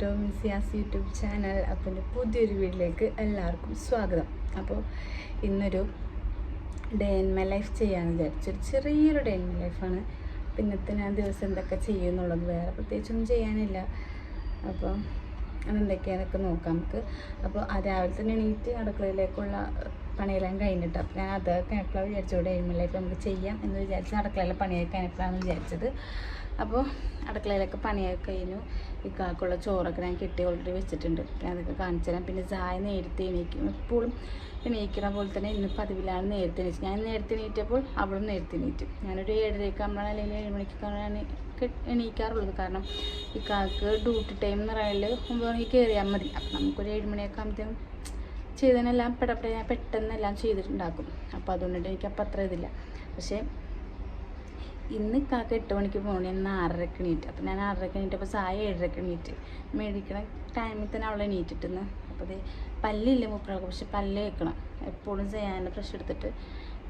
To മിസിയാസ് YouTube channel. അപ്പോൾ എൻ്റെ പുതിയൊരു വീഡിയോയിലേക്ക് എല്ലാവർക്കും സ്വാഗതം. അപ്പോൾ ഇന്നൊരു ഡേ ഇൻ മൈ ലൈഫ് ചെയ്യാമെന്ന് വിചാരിച്ചൊരു ചെറിയൊരു ഡേ ഇൻ മൈ ലൈഫാണ്. പിന്നത്തെ ഞാൻ ദിവസം എന്തൊക്കെ ചെയ്യുമെന്നുള്ളത്, വേറെ പ്രത്യേകിച്ചൊന്നും ചെയ്യാനില്ല. അപ്പോൾ അതെന്തൊക്കെയാണെന്നൊക്കെ നോക്കാം നമുക്ക്. അപ്പോൾ രാവിലെ തന്നെ എണീറ്റ് അടുക്കളയിലേക്കുള്ള പണിയെല്ലാം കഴിഞ്ഞിട്ട് അപ്പോൾ ഞാൻ അതൊക്കെ എപ്പോഴാണ് വിചാരിച്ചു ഡേ ഇൻ മൈ ലൈഫ് നമുക്ക് ചെയ്യാം എന്ന് വിചാരിച്ച് അടുക്കളയിലെ പണിയൊക്കെ എപ്പോഴാണെന്ന് വിചാരിച്ചത്. അപ്പോൾ അടുക്കളയിലൊക്കെ പണിയൊക്കെ കഴിഞ്ഞു. ഈ കാക്കുള്ള ചോറൊക്കെ ഞാൻ കെട്ടി ഓൾറെഡി വെച്ചിട്ടുണ്ട്. ഞാൻ അതൊക്കെ കാണിച്ചു തരാം. പിന്നെ ചായ നേരത്തെ എണീക്കും, എപ്പോഴും എണീക്കണ പോലെ തന്നെ ഇന്ന് പതിവിലാണ് നേരത്തെ എണീച്ചു. ഞാൻ നേരത്തെ എണീറ്റപ്പോൾ അവളും നേരത്തെ എണീറ്റു. ഞാനൊരു 7:30 ആകുമ്പോഴാണ് അല്ലെങ്കിൽ 7 മണിക്കാണ് എണീക്കാറുള്ളത്. കാരണം ഈ കാക്ക് ഡ്യൂട്ടി ടൈം എന്ന് പറയുന്നത് 9 മണിക്ക് കയറിയാൽ മതി. അപ്പം നമുക്കൊരു 7 മണിയൊക്കെ ആകുമ്പോഴത്തേക്കും ചെയ്തതിനെല്ലാം ഞാൻ പെട്ടെന്നെല്ലാം ചെയ്തിട്ടുണ്ടാക്കും. അപ്പോൾ അതുകൊണ്ടിട്ട് എനിക്ക് അപ്പം അത്ര ഇതില്ല. പക്ഷേ ഇന്ന് കാക്ക 8 മണിക്ക് പോകണം, ഞാൻ 6:30 എണീറ്റ്. അപ്പോൾ ഞാൻ 6:30 എണീറ്റപ്പോൾ ചായ 7:30 എണീറ്റ്. മേടിക്കണ ടൈമിൽ തന്നെ അവളെ എണീറ്റിട്ടെന്ന്. അപ്പോൾ അത് പല്ലില്ല മൂപ്പർക്ക്, പക്ഷെ പല്ല് വെക്കണം. എപ്പോഴും ചെയ്യാനുള്ള ബ്രഷ് എടുത്തിട്ട്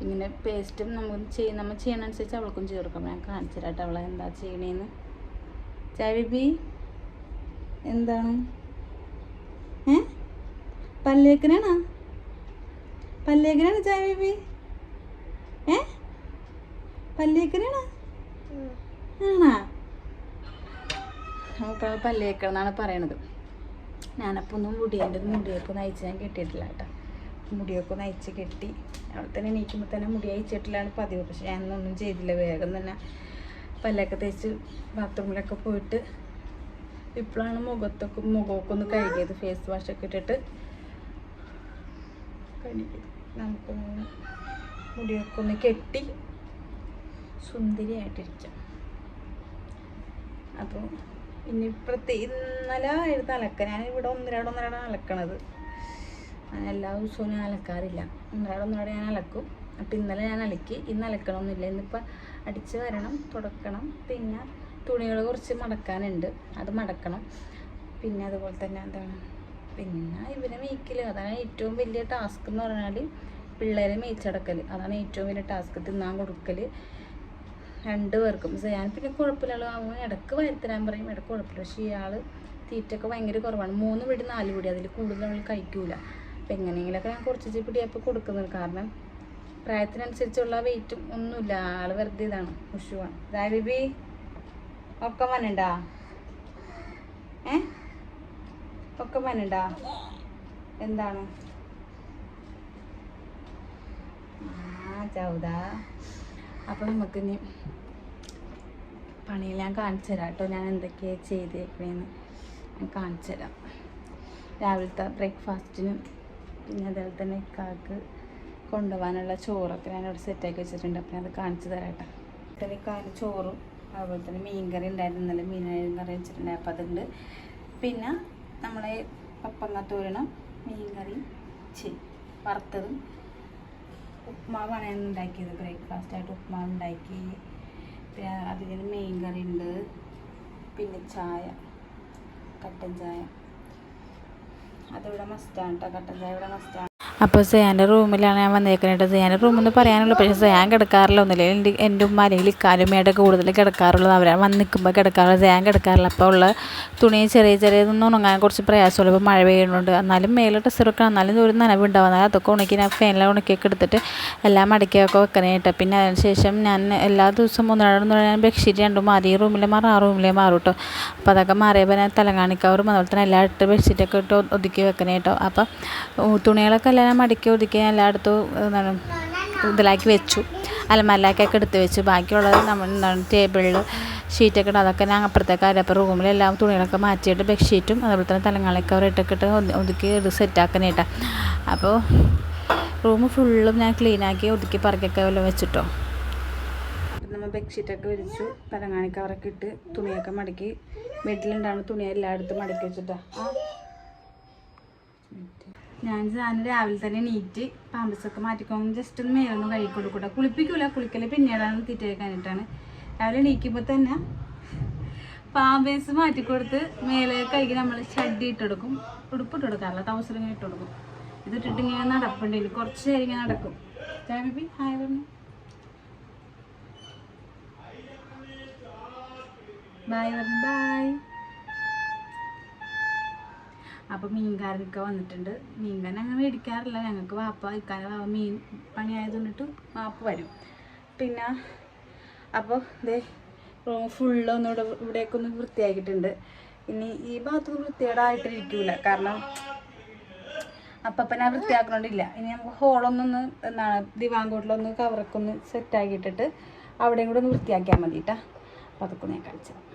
ഇങ്ങനെ പേസ്റ്റും നമ്മൾ ചെയ്യണനുസരിച്ച് അവൾക്കും ചെയ്ത് കൊടുക്കാം. ഞാൻ കാണിച്ചു തരാട്ടെ അവളെ എന്താ ചെയ്യണേന്ന്. ചാവിബി എന്താണ് പല്ലേക്കനാണോ ചാവിബി? പല്ലേക്കനാണോ? ആണാ? അപ്പോൾ പല്ലേക്കണം എന്നാണ് പറയണത്. ഞാനപ്പോൾ ഒന്നും മുടിയൊക്കെ ഒന്ന് അയച്ച് ഞാൻ കെട്ടിയിട്ടില്ല കേട്ടോ. മുടിയൊക്കെ ഒന്ന് അയച്ച് കെട്ടി അവിടെ തന്നെ എണീക്കുമ്പോൾ തന്നെ മുടി അയച്ചിട്ടില്ലാണ് പതിവ്. പക്ഷെ ഞാനൊന്നും ചെയ്തില്ല. വേഗം തന്നെ പല്ലൊക്കെ തേച്ച് ബാത്റൂമിലൊക്കെ പോയിട്ട് ഇപ്പോഴാണ് മുഖമൊക്കെ ഒന്ന് കഴുകിയത്. ഫേസ് വാഷൊക്കെ ഇട്ടിട്ട് കഴുകി നമുക്കൊന്ന് മുടിയൊക്കെ ഒന്ന് കെട്ടി സുന്ദരിയായിട്ടിരിക്കാം. അപ്പോൾ ഇനി ഇന്നലെ ആയിരുന്നു അലക്കാൻ. ഞാനിവിടെ ഒന്നരാടം അലക്കണത്. ഞാൻ എല്ലാ ദിവസവും ഞാൻ അലക്കാറില്ല. ഒന്നരാടം ഞാൻ അലക്കും. അപ്പം ഇന്നലെ ഞാൻ അലക്കി. ഇന്ന് അലക്കണമൊന്നുമില്ല. ഇന്നിപ്പോൾ അടിച്ച് വരണം, തുടക്കണം. പിന്നെ തുണികൾ കുറച്ച് മടക്കാനുണ്ട്, അത് മടക്കണം. പിന്നെ അതുപോലെ തന്നെ പിന്നെ ഇവരെ മേയ്ക്കൽ, അതാണ് ഏറ്റവും വലിയ ടാസ്ക് എന്ന് പറഞ്ഞാൽ പിള്ളേരെ മേയ്ച്ചടക്കൽ. അതാണ് ഏറ്റവും വലിയ ടാസ്ക്. തിന്നാൻ കൊടുക്കൽ 2 പേർക്കും. ഞാൻ പിന്നെ കുഴപ്പമില്ലല്ലോ, അവൻ ഇടയ്ക്ക് വരുത്തരാൻ പറയും, ഇടയ്ക്ക് കുഴപ്പമില്ല. പക്ഷേ ഇയാൾ തീറ്റൊക്കെ ഭയങ്കര കുറവാണ്. 3 പിടി 4 പിടി, അതിൽ കൂടുതൽ അവൾ കഴിക്കൂല. അപ്പം എങ്ങനെയെങ്കിലൊക്കെ ഞാൻ കുറച്ച് പിടിയപ്പോൾ കൊടുക്കുന്നത്. കാരണം പ്രായത്തിനനുസരിച്ചുള്ള വെയിറ്റും ഒന്നുമില്ല. ആൾ വെറുതെ ഇതാണ്, ഉഷുവാണ്. ബേബി ഒക്കെ വന്നുണ്ടാ? ഒക്കെ വന്നുണ്ടാ? എന്താണ് ചൗദാ? അപ്പോൾ നമുക്കിനി പണിയിൽ ഞാൻ കാണിച്ചു തരാം കേട്ടോ. ഞാൻ എന്തൊക്കെയാണ് ചെയ്തേക്കണേന്ന് ഞാൻ കാണിച്ചു തരാം. രാവിലത്തെ ബ്രേക്ക്ഫാസ്റ്റിനും പിന്നെ അതുപോലെ തന്നെ കാക്ക് കൊണ്ടുപോകാനുള്ള ചോറൊക്കെ ഞാനിവിടെ സെറ്റാക്കി വെച്ചിട്ടുണ്ട്. അപ്പം അത് കാണിച്ചു തരാം കേട്ടോ. ഇത്രയും ചോറും അതുപോലെ തന്നെ മീൻകറി ഉണ്ടായിരുന്നു. ഇന്നലെ മീൻകറി വെച്ചിട്ടുണ്ടായി, അപ്പം അതുണ്ട്. പിന്നെ നമ്മളെ പപ്പങ്ങത്തോരണം, മീൻകറി, വറുത്തതും, ഉപ്മാവാണ് ഞാൻ ഉണ്ടാക്കിയത്. ബ്രേക്ക്ഫാസ്റ്റായിട്ട് ഉപ്മാവ് ഉണ്ടാക്കി. പിന്നെ അതിന് മീൻകറി ഉണ്ട്. പിന്നെ ചായ, കട്ടൻ ചായ അതിവിടെ മസ്റ്റാണ് കേട്ടോ. കട്ടൻ ചായ ഇവിടെ മസ്റ്റാണ്. അപ്പോൾ സയാൻ്റെ റൂമിലാണ് ഞാൻ വന്നേക്കുന്നത്. സയാൻ്റെ റൂമെന്ന് പറയാനുള്ളൂ. പക്ഷേ സയാൻ കിടക്കാറില്ല. ഒന്നുമില്ല എൻ്റെ ഉമ്മ അല്ലെങ്കിൽ ഇക്കാലുമ്മയുടെ കൂടുതൽ കിടക്കാറുള്ളത്. അവരാണ് വന്ന് നിൽക്കുമ്പോൾ കിടക്കാറുള്ളത്. സയാൻ കിടക്കാറില്ല. അപ്പോൾ ഉള്ള തുണി ചെറിയതൊന്നും ഉണങ്ങാൻ കുറച്ച് പ്രയാസമുള്ളൂ. ഇപ്പോൾ മഴ പെയ്യുന്നുണ്ട്. എന്നാലും മേലെ ഡ്രസ്സൊക്കെ എന്നാലും ഒരു നനവുണ്ടാവും. എന്നാലും അതൊക്കെ ഉണക്കി ഞാൻ ഫാനിലാണ് ഉണക്കിയൊക്കെ എടുത്തിട്ട് എല്ലാം മടക്കിയൊക്കെ വെക്കാനായിട്ട്. പിന്നെ അതിനുശേഷം ഞാൻ എല്ലാ ദിവസവും ഒന്നിടന്ന് ഞാൻ ബെഡ്ഷീറ്റ് 2 മാറി. ഈ റൂമിലെ മാറും, ആ റൂമിലെ മാറും കേട്ടോ. അപ്പോൾ അതൊക്കെ മാറിയപ്പോൾ ഞാൻ തലകാണിക്കവറും അതുപോലെ തന്നെ എല്ലാം ഇട്ട് ബെഡ്ഷീറ്റൊക്കെ ഇട്ട് ഒതുക്കി വെക്കാനായിട്ടോ. അപ്പം തുണികളൊക്കെ എല്ലാം മടക്കി ഒതുക്കി എല്ലായിടത്തും ഇതിലാക്കി വെച്ചു, അലമാരയിലൊക്കെ എടുത്ത് വെച്ചു. ബാക്കിയുള്ളത് നമ്മൾ ടേബിളിൽ ഷീറ്റൊക്കെ ഇട്ട് അതൊക്കെ ഞാൻ അപ്പുറത്തേക്ക് അപ്പോൾ റൂമിലെല്ലാം തുണികളൊക്കെ മാറ്റിയിട്ട് ബെഡ്ഷീറ്റും അതുപോലെ തന്നെ തലങ്ങാളിയൊക്കെ ഇട്ടൊക്കെ ഇട്ട് ഒതുക്കി സെറ്റാക്കാനായിട്ടാണ്. അപ്പോൾ റൂം ഫുള്ളും ഞാൻ ക്ലീനാക്കി ഒതുക്കി പറക്കൊക്കെ വല്ലതും വെച്ചിട്ടോ. അപ്പം നമ്മൾ ബെഡ്ഷീറ്റൊക്കെ വിരിച്ചു, തലങ്ങാണി കവറൊക്കെ ഇട്ട് തുണിയൊക്കെ മടക്കി ബെഡിലുണ്ടാവുന്ന തുണി എല്ലായിടത്തും മടക്കി വെച്ചിട്ടാണ്. ഞാൻ രാവിലെ തന്നെ നീറ്റ് പാമ്പസൊക്കെ മാറ്റിക്കോളും. ജസ്റ്റ് ഒന്ന് മേലൊന്ന് കഴുകി കൊടുക്കൂട്ടോ. കുളിപ്പിക്കൂല, കുളിക്കൽ പിന്നീടാണ് തീറ്റ വെക്കാനായിട്ടാണ്. രാവിലെ എണീക്കുമ്പോൾ തന്നെ പാമ്പേഴ്സ് മാറ്റിക്കൊടുത്ത് മേലെ കഴുകി നമ്മൾ ഷഡ്ഡി ഇട്ടെടുക്കും. ഉടുപ്പിട്ട് കൊടുക്കാറില്ല, ടൗസർ ഇങ്ങനെ ഇട്ട് കൊടുക്കും. ഇതിട്ടിട്ട് ഇങ്ങനെ നടപ്പുണ്ടെങ്കിൽ കുറച്ച് നേരം ഇങ്ങനെ നടക്കും. ബേബി ഹായ് പറഞ്ഞു, ബായ് പറഞ്ഞു, ബായ്. അപ്പോൾ മീൻകാരനൊക്കെ വന്നിട്ടുണ്ട്. മീൻകാരൻ അങ്ങനെ മേടിക്കാറില്ല, ഞങ്ങൾക്ക് വാപ്പ ഇക്കാനെ മീൻ പണിയായതുകൊണ്ടിട്ട് വാപ്പ വരും. പിന്നെ അപ്പോൾ ഇതേ റൂം ഫുള്ളൊന്നും ഇവിടേക്ക് ഒന്ന് വൃത്തിയാക്കിയിട്ടുണ്ട്. ഇനി ഈ ഭാഗത്തൊന്നും വൃത്തികേടായിട്ടിരിക്കില്ല, കാരണം അപ്പം ഞാൻ വൃത്തിയാക്കണോണ്ടില്ല. ഇനി നമുക്ക് ഹോളൊന്നൊന്ന് എന്താണ് ദിവാങ്കോട്ടിലൊന്ന് കവറൊക്കെ ഒന്ന് സെറ്റാക്കിയിട്ടിട്ട് അവിടെയും കൂടെ ഒന്ന് വൃത്തിയാക്കിയാൽ മതി കേട്ടോ. അപ്പോൾ അതൊക്കെ ഞാൻ കാണിച്ചു തരാം.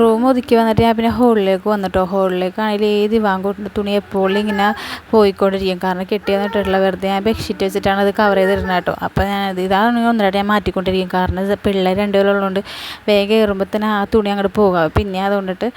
റൂം ഒതുക്കി വന്നിട്ട് ഞാൻ പിന്നെ ഹോളിലേക്ക് വന്നിട്ടോ. ഹോളിലേക്കാണെങ്കിൽ ഏത് ദിവാങ്കോട്ടിൻ്റെ തുണി എപ്പോഴും ഇങ്ങനെ പോയിക്കൊണ്ടിരിക്കും, കാരണം കെട്ടി വന്നിട്ടുള്ള വെറുതെ ഞാൻ ബെഡ്ഷീറ്റ് വെച്ചിട്ടാണ് അത് കവർ ചെയ്തിരുന്നത് കേട്ടോ. അപ്പോൾ ഞാൻ ഇതാണെങ്കിൽ ഒന്നരട്ട് ഞാൻ മാറ്റിക്കൊണ്ടിരിക്കും, കാരണം പിള്ളേർ രണ്ടുപേരുള്ളതുകൊണ്ട് വേഗം കയറുമ്പോൾ തന്നെ ആ തുണി അങ്ങോട്ട് പോകാം. പിന്നെ അതുകൊണ്ടിട്ട്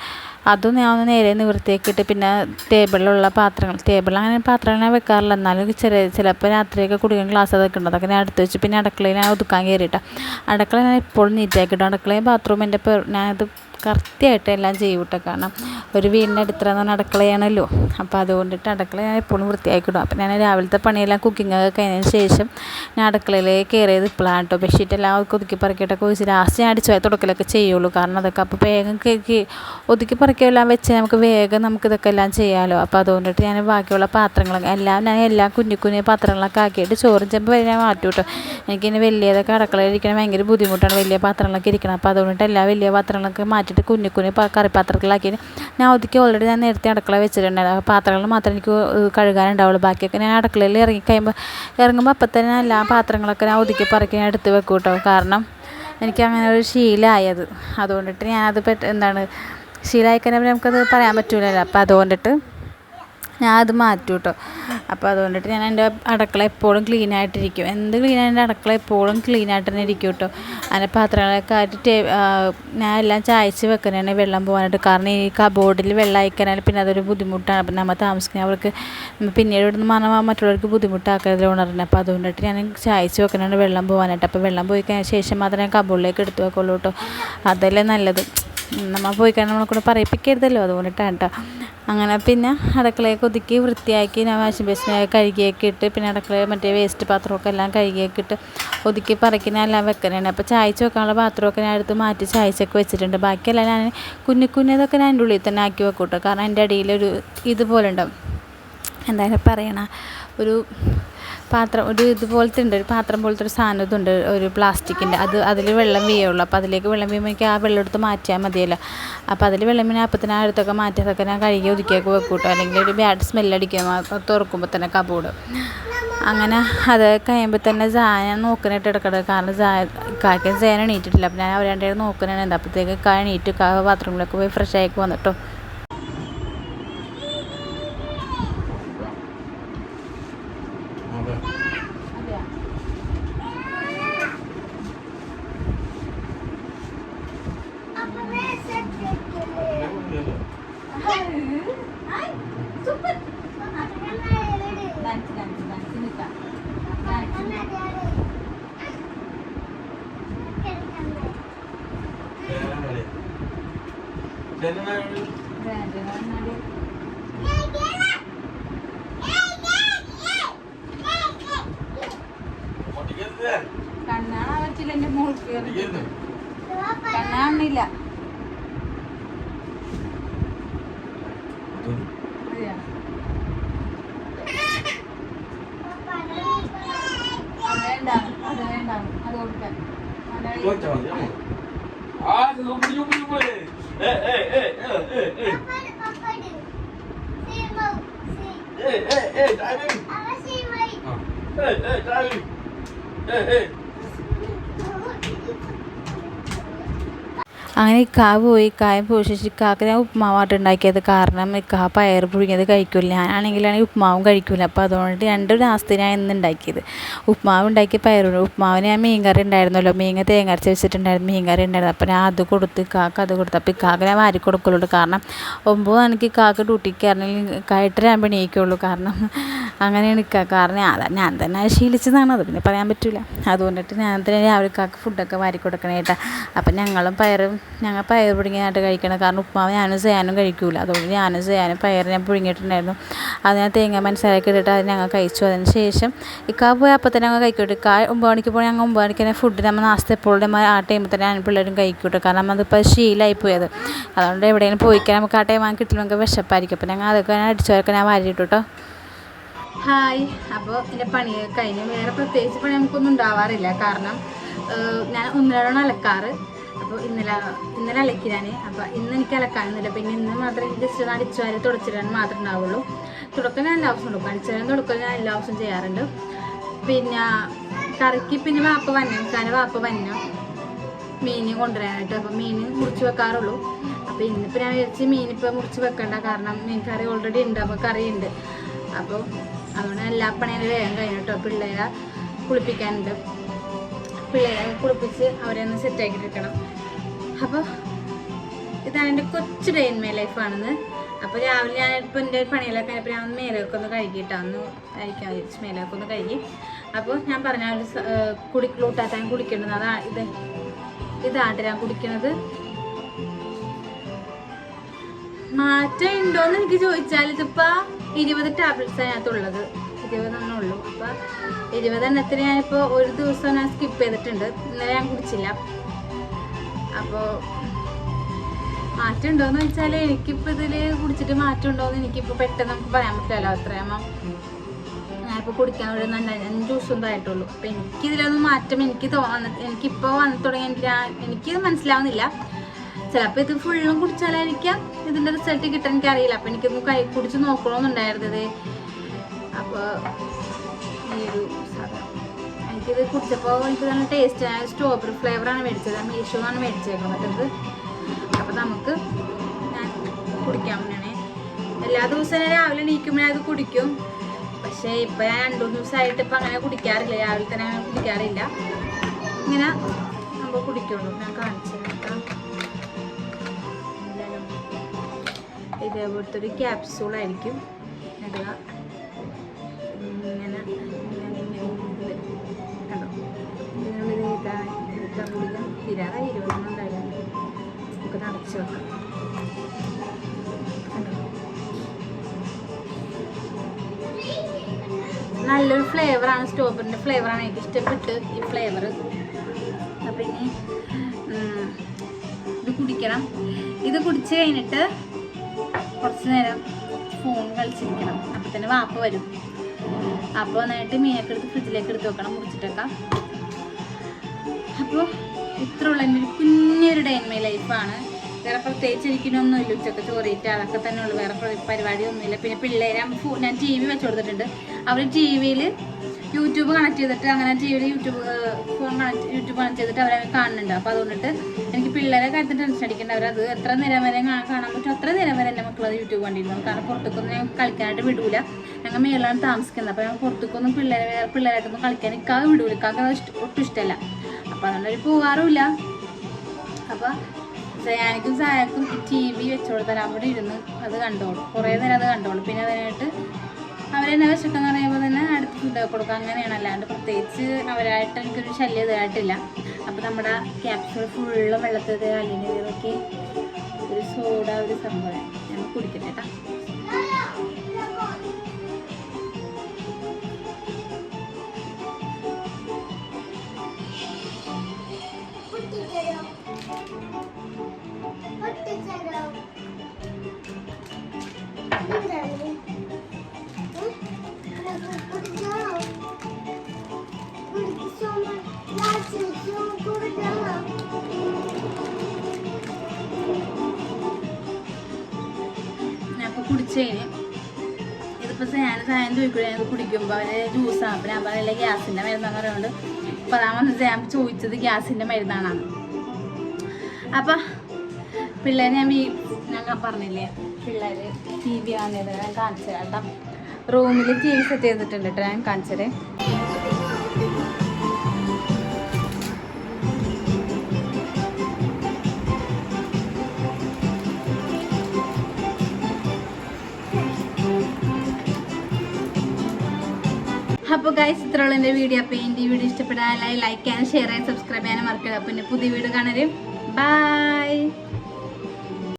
അതും ഞാൻ ഒന്ന് നേരെ നിവൃത്തിയാക്കിയിട്ട് പിന്നെ ടേബിളിലുള്ള പാത്രങ്ങൾ, അങ്ങനെ പാത്രങ്ങൾ ഞാൻ വെക്കാറില്ല, എന്നാലും ചിലപ്പോൾ രാത്രിയൊക്കെ കുടിക്കുന്ന ഗ്ലാസ് അതൊക്കെ ഉണ്ട്, അതൊക്കെ ഞാൻ എടുത്ത് വെച്ച് പിന്നെ അടുക്കളയിൽ ഞാൻ ഒതുക്കാൻ കയറിയിട്ടാണ്. അടുക്കള ഞാൻ എപ്പോഴും നീറ്റാക്കിയിട്ടു. അടുക്കളയും ബാത്റൂം എൻ്റെ ഞാനത് കൃത്യമായിട്ട് എല്ലാം ചെയ്യും കേട്ടോ, കാരണം ഒരു വീടിൻ്റെ അടുത്തുള്ള അടുക്കളയാണല്ലോ. അപ്പോൾ അതുകൊണ്ടിട്ട് അടുക്കള ഞാൻ എപ്പോഴും വൃത്തിയാക്കിയിടും. അപ്പോൾ ഞാൻ രാവിലത്തെ പണിയെല്ലാം കുക്കിങ്ങൊക്കെ കഴിഞ്ഞതിന് ശേഷം ഞാൻ അടുക്കളയിലേക്ക് കയറിയത് ഇപ്പോഴാണ് കേട്ടോ. ബെഡ്ഷീറ്റെല്ലാം ഒതുക്കി പറക്കിയിട്ടൊക്കെ വെച്ച് ലാസ്റ്റ് ഞാൻ അടിച്ചു തുടക്കലൊക്കെ ചെയ്യുള്ളൂ, കാരണം അതൊക്കെ അപ്പോൾ വേഗം ഒതുക്കി പറക്കിയെല്ലാം വെച്ച് നമുക്ക് നമുക്കിതൊക്കെ എല്ലാം ചെയ്യാമല്ലോ. അപ്പോൾ അതുകൊണ്ടിട്ട് ഞാൻ ബാക്കിയുള്ള പാത്രങ്ങളൊക്കെ എല്ലാ കുഞ്ഞു പാത്രങ്ങളൊക്കെ ആക്കിയിട്ട് ചോറും ചെമ്പ് വരെ ഞാൻ മാറ്റും കേട്ടോ. എനിക്കിനി വലിയതൊക്കെ അടുക്കളയിൽ ഇരിക്കണം ഭയങ്കര ബുദ്ധിമുട്ടാണ്, വലിയ പാത്രങ്ങളൊക്കെ ഇരിക്കണം. അപ്പോൾ അതുകൊണ്ടിട്ട് എല്ലാ വലിയ പാത്രങ്ങളൊക്കെ മാറ്റിയിട്ട് കുഞ്ഞു കറിപ്പാത്രങ്ങളാക്കി ഞാൻ ഒതുക്കി ഓൾറെഡി ഞാൻ നേരത്തെ അടുക്കള വെച്ചിട്ടുണ്ടായിരുന്നു. പാത്രങ്ങൾ മാത്രമേ എനിക്ക് കഴുകാനുണ്ടാവുള്ളൂ, ബാക്കിയൊക്കെ ഞാൻ അടുക്കളയിൽ ഇറങ്ങുമ്പോൾ അപ്പം തന്നെ എല്ലാ പാത്രങ്ങളൊക്കെ ഞാൻ ഒതുക്കി പറക്കി ഞാൻ എടുത്ത് വെക്കും കേട്ടോ. കാരണം എനിക്ക് അങ്ങനെ ഒരു ശീലമായത്, അതുകൊണ്ടിട്ട് ഞാനത് ശീലമായിക്കഴിഞ്ഞാൽ നമുക്കത് പറയാൻ പറ്റില്ലല്ലോ. അപ്പോൾ അതുകൊണ്ടിട്ട് ഞാൻ അത് മാറ്റും കേട്ടോ. അപ്പോൾ അതുകൊണ്ടിട്ട് ഞാൻ എൻ്റെ അടുക്കള എപ്പോഴും ക്ലീനായിട്ടിരിക്കും, എന്ത് ക്ലീനാണ് എൻ്റെ അടുക്കള എപ്പോഴും ക്ലീനായിട്ട് തന്നെ ഇരിക്കും കേട്ടോ. അതിൻ്റെ പാത്രങ്ങളൊക്കെ ആയിട്ട് ഞാൻ എല്ലാം ചായച്ച് വെക്കാനാണ് വെള്ളം പോകാനായിട്ട്, കാരണം ഈ കബോർഡിൽ വെള്ളം അയക്കാനാണ് പിന്നെ അതൊരു ബുദ്ധിമുട്ടാണ്. അപ്പം നമ്മൾ താമസിക്കുന്ന അവർക്ക് പിന്നീട് ഇവിടുന്ന് മറ്റുള്ളവർക്ക് ബുദ്ധിമുട്ടാക്കരുത് ഉണർന്നത്. അപ്പോൾ അതുകൊണ്ടിട്ട് ഞാൻ ചായച്ച് വെക്കാനാണ് വെള്ളം പോകാനായിട്ട്. അപ്പോൾ വെള്ളം പോയി കഴിഞ്ഞ ശേഷം മാത്രമേ കബോർഡിലേക്ക് എടുത്ത് വെക്കുള്ളൂ കേട്ടോ, അതല്ലേ നല്ലത്. നമ്മൾ പോയി കഴിഞ്ഞാൽ നമ്മളെക്കൂടെ പറയിപ്പിക്കരുതല്ലോ, അതുകൊണ്ടിട്ടാണ് കേട്ടോ. അങ്ങനെ പിന്നെ അടുക്കളയൊക്കെ ഒതുക്കി വൃത്തിയാക്കി ഞാൻ വാഷിംഗ് മെഷീൻ കഴുകിയൊക്കെ ഇട്ട് പിന്നെ അടുക്കളയിൽ മറ്റേ വേസ്റ്റ് പാത്രമൊക്കെ എല്ലാം കഴുകിയൊക്കെ ഇട്ട് ഒതുക്കി പറക്കി ഞാൻ എല്ലാം വെക്കാനാണ്. അപ്പോൾ ചായച്ച് വെക്കാനുള്ള പാത്രമൊക്കെ ഞാൻ എടുത്ത് മാറ്റി ചായച്ചൊക്കെ വെച്ചിട്ടുണ്ട്. ബാക്കിയെല്ലാം ഞാൻ കുഞ്ഞതൊക്കെ ഞാൻ എൻ്റെ ഉള്ളിൽ തന്നെ ആക്കി വെക്കും കേട്ടോ, കാരണം എൻ്റെ അടിയിലൊരു ഇതുപോലെ ഉണ്ടാവും, എന്തായാലും പറയണ ഒരു പാത്രം, ഇതുപോലത്തെ ഉണ്ട്, ഒരു പാത്രം പോലത്തെ ഒരു സാധനം ഇതുണ്ട്, ഒരു പ്ലാസ്റ്റിക്കിൻ്റെ, അതിൽ വെള്ളം വീയുള്ളൂ. അപ്പോൾ അതിലേക്ക് വെള്ളം വീഴുമ്പോൾ എനിക്ക് ആ വെള്ളം എടുത്ത് മാറ്റിയാൽ മതിയല്ലോ. അപ്പോൾ അതിൽ വെള്ളം വീണാൽ അപ്പം തന്നെ അടുത്തൊക്കെ മാറ്റിയതൊക്കെ ഞാൻ കഴുകി ഒതുക്കിയൊക്കെ വെക്കും കേട്ടോ, അല്ലെങ്കിൽ ഒരു ബാഡ് സ്മെല്ലടിക്കും തുറക്കുമ്പോൾ തന്നെ കബോർഡ്. അങ്ങനെ അത് കഴിയുമ്പോൾ തന്നെ ഞാൻ നോക്കാനായിട്ട് എടുക്കട്ടെ, കാരണം കായ്ക്കാൻ ചെയ്യാൻ എണീറ്റിട്ടില്ല. അപ്പോൾ ഞാൻ അവരെ നോക്കാനാണ് എന്താ, അപ്പോഴത്തേക്ക് എണീറ്റ് ബാത്റൂമിലൊക്കെ പോയി ഫ്രഷ് ആയിക്ക് വന്നിട്ടോ. കണ്ണാണ പറ്റില്ല, എൻ്റെ മോൾക്ക് കണ്ണാണില്ല. അത് വേണ്ട അത് കൊടുക്കാൻ അങ്ങനെ കായ പോഷിച്ച് ഇക്കാക്ക് ഞാൻ ഉപ്പുമാവായിട്ട് ഉണ്ടാക്കിയത്, കാരണം പയർ പുഴുങ്ങിയത് കഴിക്കില്ല, ഞാനാണെങ്കിലാണെങ്കിൽ ഉപ്പുമാവും കഴിക്കില്ല. അപ്പോൾ അതുകൊണ്ട് രണ്ടൊരു നാസ്തി ഞാൻ ഇന്ന് ഉണ്ടാക്കിയത് ഉപ്പുമാവ് ഉണ്ടാക്കി ഉപ്പുമാവിന് ഞാൻ മീൻകറി ഉണ്ടായിരുന്നല്ലോ, തേങ്ങ അരച്ച് വെച്ചിട്ടുണ്ടായിരുന്നു, മീൻകറി ഉണ്ടായിരുന്നു. അപ്പോൾ ഞാൻ അത് കൊടുത്ത് അത് കൊടുത്തു. അപ്പോൾ ഇക്കാക്ക് ഞാൻ വാരി കൊടുക്കുള്ളൂ, കാരണം 9 മണിക്ക് ഇക്കാക്ക് ഡ്യൂട്ടിക്ക് ആയിരുന്നെങ്കിൽ 8:30 എണീക്കുള്ളൂ, കാരണം അങ്ങനെയാണ് ഇക്കാക്ക്. കാരണം ഞാൻ തന്നെ ശീലിച്ചതാണ്, അത് പിന്നെ പറയാൻ പറ്റില്ല. അതുകൊണ്ടിട്ട് ഞാൻ തന്നെ രാവിലെ ഇക്കാക്ക് ഫുഡൊക്കെ വാരി കൊടുക്കണേട്ടാ. അപ്പം ഞങ്ങളും പയറും ഞങ്ങൾ പയർ പുഴുങ്ങിയതായിട്ട് കഴിക്കണം. കാരണം ഉപ്പുമാവ് ഞാനും ചെയ്യാനും കഴിക്കില്ല. അതുകൊണ്ട് ഞാനും ചെയ്യാനും പയർ ഞാൻ പുഴുങ്ങിയിട്ടുണ്ടായിരുന്നു. അത് ഞാൻ തേങ്ങ മനസ്സിലാക്കി ഇട്ടിട്ട് അത് ഞങ്ങൾ കഴിച്ചു. അതിന് ശേഷം ഇക്കാ പോയി അപ്പോൾ തന്നെ ഞങ്ങൾ കഴിക്കൂട്ടെ. 9 മണിക്ക് പോയി ഞങ്ങൾ 9 മണിക്ക് തന്നെ ഫുഡ് നമ്മൾ നാസ്ത എപ്പോഴും ആ ടൈമിൽ തന്നെ ഞാൻ പിള്ളേരും കഴിക്കൂട്ടെ. കാരണം അതിപ്പോൾ ശീലമായി പോയത്. അതുകൊണ്ട് എവിടെയെങ്കിലും പോയിക്കാൻ നമുക്ക് ആ ടൈം കിട്ടില്ല, നമുക്ക് വിശപ്പായിരിക്കും. അപ്പോൾ ഞങ്ങൾ അതൊക്കെ അടിച്ചവരൊക്കെ ഞാൻ വാരിയിട്ടു കേട്ടോ. ഹായ്. അപ്പോൾ എൻ്റെ പണി കഴിഞ്ഞ് വേറെ പ്രത്യേകിച്ച് പണി നമുക്കൊന്നും ഉണ്ടാവാറില്ല. കാരണം ഞാൻ 1-2 അലക്കാറ്. അപ്പോൾ ഇന്നലെ അലക്കി ഞാൻ. അപ്പോൾ ഇന്ന് എനിക്ക് അലക്കാനൊന്നുമില്ല. പിന്നെ ഇന്ന് മാത്രമേ ജസ്റ്റ് ഒന്ന് അടിച്ചുവാരി തുടച്ചിടാൻ മാത്രമേ ഉണ്ടാവുള്ളൂ. തുടക്കം ഞാൻ എല്ലാ ദിവസവും കൊടുക്കും. അടിച്ചുവാരും തുടക്കം ഞാൻ എല്ലാ ദിവസവും ചെയ്യാറുണ്ട്. പിന്നെ കറിക്ക് പിന്നെ വാപ്പ വന്ന മീൻ കൊണ്ടുവരാനായിട്ട്. അപ്പോൾ മീൻ മുറിച്ച് വെക്കാറുള്ളൂ. അപ്പോൾ ഇന്നിപ്പോൾ ഞാൻ വിചാരിച്ച് മീനിപ്പോൾ മുറിച്ച് വെക്കണ്ട. കാരണം മീൻ കറി ഓൾറെഡി ഉണ്ട്. അപ്പോൾ കറിയുണ്ട്. അപ്പോൾ അതുകൊണ്ട് എല്ലാ പണിയും വേഗം കഴിഞ്ഞു കേട്ടോ. പിള്ളേരെ കുളിപ്പിക്കാനുണ്ട്. പിള്ളേരെ കുളിപ്പിച്ച് അവരെ ഒന്ന് സെറ്റാക്കിയിട്ടിരിക്കണം. അപ്പോൾ ഇതാണ് എൻ്റെ കൊച്ചു ഡേ ഇൻ മൈ ലൈഫാണെന്ന്. അപ്പോൾ രാവിലെ ഞാനിപ്പോൾ എൻ്റെ പണികളൊക്കെ കഴിഞ്ഞപ്പോൾ ഞാൻ മേലൊക്കെ ഒന്ന് കഴുകിയിട്ടാണ് ഒന്ന് കഴിക്കാൻ വിചാരിച്ചു. മേലൊക്കെ ഒന്ന് കഴുകി. അപ്പോൾ ഞാൻ പറഞ്ഞ ഒരു ഗ്ലൂട്ടാത്താൻ കുടിക്കേണ്ടത് അതാണ്. ഇതാട്ട് ഞാൻ കുടിക്കുന്നത്. മാറ്റം ഉണ്ടോയെന്ന് എനിക്ക് ചോദിച്ചാൽ ഇതിപ്പോൾ 20 ടാബ്ലറ്റ്സാണ് അതിനകത്തുള്ളത്. 20 ഉള്ളൂ. അപ്പോൾ 20 ഞാനിപ്പോൾ ഒരു ദിവസം ഞാൻ സ്കിപ്പ് ചെയ്തിട്ടുണ്ട്. ഇന്നലെ ഞാൻ കുടിച്ചില്ല. അപ്പോൾ മാറ്റം ഉണ്ടോയെന്ന് വെച്ചാൽ എനിക്കിപ്പോൾ ഇതിൽ കുടിച്ചിട്ട് മാറ്റം ഉണ്ടോയെന്ന് എനിക്കിപ്പോൾ പെട്ടെന്ന് നമുക്ക് പറയാൻ പറ്റില്ലല്ലോ. അത്രയാകുമ്പോൾ ഞാനിപ്പോൾ കുടിക്കാൻ ഒരു 5 ദിവസം ആയിട്ടുള്ളൂ. അപ്പോൾ എനിക്കിതിലൊന്നും മാറ്റം എനിക്കിപ്പോൾ വന്നു തുടങ്ങി എനിക്കിത് മനസ്സിലാവുന്നില്ല. ചിലപ്പോൾ ഇത് ഫുള്ളും കുടിച്ചാലായിരിക്കാം ഇതിൻ്റെ റിസൾട്ട് കിട്ടാൻ എനിക്കറിയില്ല. അപ്പോൾ എനിക്കൊന്ന് കുടിച്ച് നോക്കണമെന്നുണ്ടായിരുന്നത്. അപ്പോൾ ഈ ഒരു സാധനം എനിക്കിത് കുടിച്ചപ്പോൾ എനിക്ക് നല്ല ടേസ്റ്റ്. സ്ട്രോബെറി ഫ്ലേവറാണ് മേടിച്ചത്. മീഷോന്നാണ് മേടിച്ചേക്കുന്നത്. അപ്പോൾ നമുക്ക് ഞാൻ കുടിക്കാൻ വേണ്ടിയാണ്. എല്ലാ ദിവസവും രാവിലെ എണീക്കുമ്പോൾ അത് കുടിക്കും. പക്ഷേ ഇപ്പോൾ ഞാൻ 2-3 ദിവസമായിട്ട് ഇപ്പം അങ്ങനെ കുടിക്കാറില്ല. രാവിലെ തന്നെ അങ്ങനെ കുടിക്കാറില്ല. ഇങ്ങനെ നമ്മൾ കുടിക്കുള്ളൂ. ഞാൻ കാണിച്ചു കേട്ടോ. ഇതേപോലത്തെ ഒരു ക്യാപ്സൂളായിരിക്കും ഇടുക. ഇങ്ങനെ കണ്ടോ. ഇതിനുള്ളിൽ ഗുളിക തീരാതെ 20 ഉണ്ടായിരുന്നു. നമുക്ക് നടച്ചു വെക്കാം. നല്ലൊരു ഫ്ലേവറാണ്. സ്ട്രോബെറിൻ്റെ ഫ്ലേവറാണ് എനിക്ക് ഇഷ്ടപ്പെട്ട് ഈ ഫ്ലേവർ. അപ്പം ഇനി ഇത് കുടിക്കണം. ഇത് കുടിച്ച് കഴിഞ്ഞിട്ട് കുറച്ച് നേരം ഫോൺ കളിച്ചിരിക്കണം. അപ്പം തന്നെ വാപ്പ വരും. അപ്പോൾ നന്നായിട്ട് മീനൊക്കെ എടുത്ത് ഫ്രിഡ്ജിലേക്ക് എടുത്ത് വെക്കണം, മുറിച്ചിട്ടൊക്കെ. അപ്പോൾ ഇത്രയുള്ള എൻ്റെ ഒരു കുഞ്ഞൊരു ഡേ ഇൻ മൈ ലൈഫാണ്. വേറെ പ്രത്യേകിച്ച് എനിക്കിനൊന്നുമില്ല. ഉച്ചക്ക് ചോറിയിട്ട് അതൊക്കെ തന്നെ ഉള്ളൂ. വേറെ പരിപാടിയൊന്നുമില്ല. പിന്നെ പിള്ളേരെ ഞാൻ TV വെച്ച് കൊടുത്തിട്ടുണ്ട്. അവർ TV-യിൽ യൂട്യൂബ് കണക്ട് ചെയ്തിട്ട് അങ്ങനെ TV-യിൽ യൂട്യൂബ് കണക്ട് ചെയ്തിട്ട് അവരെ കാണുന്നുണ്ട്. അപ്പോൾ അതുകൊണ്ടിട്ട് എനിക്ക് പിള്ളേരെ കാര്യത്തിൽ ടെൻഷൻ അടിക്കേണ്ട. അവരത് എത്ര നേരം വരെ കാണാൻ പറ്റും അത്ര നേരം വരെ എൻ്റെ മക്കളത് യൂട്യൂബ് കണ്ടിരുന്നു. കാരണം പുറത്തേക്കൊന്നും ഞാൻ കളിക്കാനായിട്ട് വിടൂല. ഞങ്ങൾ മേളിലാണ് താമസിക്കുന്നത്. അപ്പോൾ ഞാൻ പുറത്തേക്കൊന്നും പിള്ളേരായിട്ടൊന്നും കളിക്കാൻ ഇക്കാതെ വിടൂല. ഇക്കാക്ക് ഒട്ടും ഇഷ്ടമല്ല. അപ്പോൾ അതുകൊണ്ട് അവർ പോകാറുമില്ല. അപ്പോൾ സയാനിക്കും സായക്കും TV വെച്ച് കൊടുത്താൽ അവിടെ ഇരുന്ന് അത് കണ്ടോളും. കുറേ നേരം അത് കണ്ടോളും. പിന്നെ അതിനായിട്ട് അവരെന്നെ വിശക്കെന്ന് പറയുമ്പോൾ തന്നെ അടുത്ത് ഫുഡൊക്കെ കൊടുക്കുക. അങ്ങനെയാണ്. അല്ലാണ്ട് പ്രത്യേകിച്ച് അവരായിട്ട് എനിക്കൊരു ശല്യം ഇതായിട്ടില്ല. അപ്പോൾ നമ്മുടെ ക്യാപ്സൂൾ ഫുള്ളും വെള്ളത്തിൽ അലിഞ്ഞതൊക്കെ ഒരു സോഡ ഒരു സംഭവം ഞങ്ങൾ കുടിക്കട്ടെ കേട്ടോ. ഞാനിപ്പോൾ കുടിച്ച് കഴിഞ്ഞ് ഇതിപ്പോൾ സായം ചോദിക്കൂടെ ഇത് കുടിക്കുമ്പോൾ അവർ ജ്യൂസാണ്. അപ്പം ഞാൻ പറയില്ല ഗ്യാസിൻ്റെ മരുന്നാന്ന് പറയുന്നത്. അപ്പോൾ അതാ വന്ന് ഞാൻ ചോദിച്ചത് ഗ്യാസിൻ്റെ മരുന്നാണ്. അപ്പം പിള്ളേരെ ഞാൻ പറഞ്ഞില്ലേ പിള്ളേർ TV കാണുന്നത് ഞാൻ കാണിച്ചു തരാം കേട്ടോ. റൂമിൽ TV സെറ്റ് ചെയ്തിട്ടുണ്ട് കേട്ടോ. ഞാൻ കാണിച്ചത്. അപ്പോൾ ഗൈസ് ഇത്രയുള്ള എൻ്റെ വീഡിയോ. അപ്പോൾ എൻ്റെ വീഡിയോ ഇഷ്ടപ്പെട്ടാൽ ലൈക്ക് ചെയ്യാനും ഷെയർ ചെയ്യാനും സബ്സ്ക്രൈബ് ചെയ്യാനും മറക്കരുത്. അപ്പോൾ എൻ്റെ പുതിയ വീഡിയോ കാണാനും ബൈ.